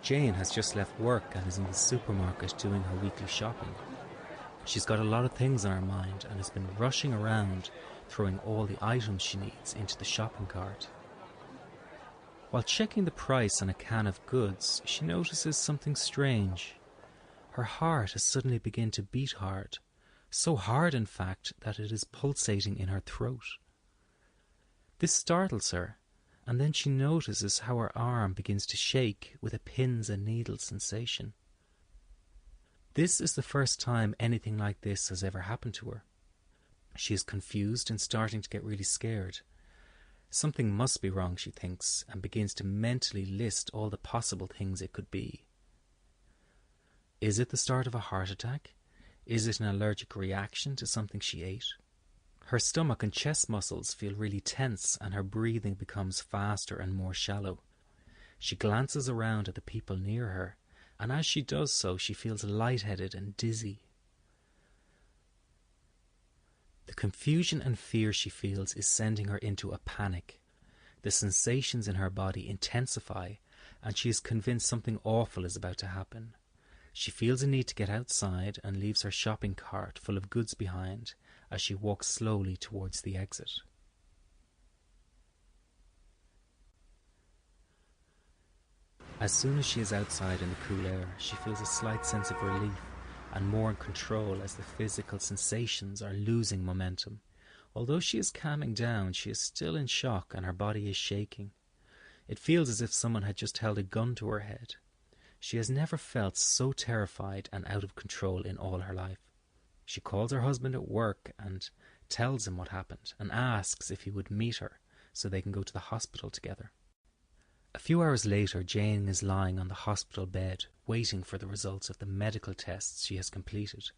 Jane has just left work and is in the supermarket doing her weekly shopping. She's got a lot of things on her mind and has been rushing around, throwing all the items she needs into the shopping cart. While checking the price on a can of goods, she notices something strange. Her heart has suddenly begun to beat hard, so hard in fact that it is pulsating in her throat. This startles her, and then she notices how her arm begins to shake with a pins and needles sensation. This is the first time anything like this has ever happened to her. She is confused and starting to get really scared. Something must be wrong, she thinks, and begins to mentally list all the possible things it could be. Is it the start of a heart attack? Is it an allergic reaction to something she ate? Her stomach and chest muscles feel really tense and her breathing becomes faster and more shallow. She glances around at the people near her, and as she does so, she feels lightheaded and dizzy. The confusion and fear she feels is sending her into a panic. The sensations in her body intensify, and she is convinced something awful is about to happen. She feels a need to get outside and leaves her shopping cart full of goods behind as she walks slowly towards the exit. As soon as she is outside in the cool air, she feels a slight sense of relief and more in control as the physical sensations are losing momentum. Although she is calming down, she is still in shock and her body is shaking. It feels as if someone had just held a gun to her head. She has never felt so terrified and out of control in all her life. She calls her husband at work and tells him what happened and asks if he would meet her so they can go to the hospital together. A few hours later, Jane is lying on the hospital bed, waiting for the results of the medical tests she has completed.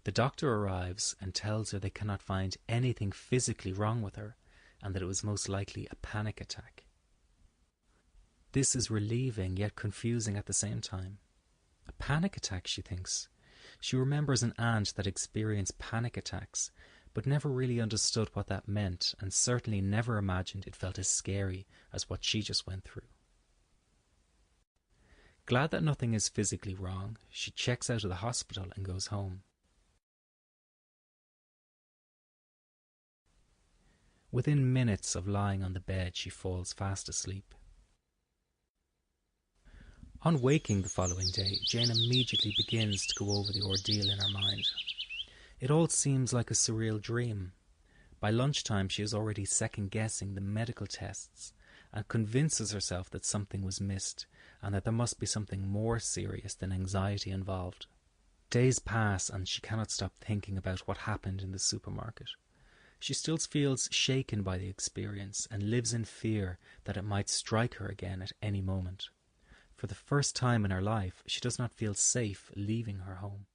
The doctor arrives and tells her they cannot find anything physically wrong with her, and that it was most likely a panic attack. This is relieving yet confusing at the same time. A panic attack, she thinks. She remembers an aunt that experienced panic attacks, but never really understood what that meant, and certainly never imagined it felt as scary as what she just went through. Glad that nothing is physically wrong, she checks out of the hospital and goes home. Within minutes of lying on the bed, she falls fast asleep. On waking the following day, Jane immediately begins to go over the ordeal in her mind. It all seems like a surreal dream. By lunchtime, she is already second-guessing the medical tests and convinces herself that something was missed and that there must be something more serious than anxiety involved. Days pass and she cannot stop thinking about what happened in the supermarket. She still feels shaken by the experience and lives in fear that it might strike her again at any moment. For the first time in her life, she does not feel safe leaving her home.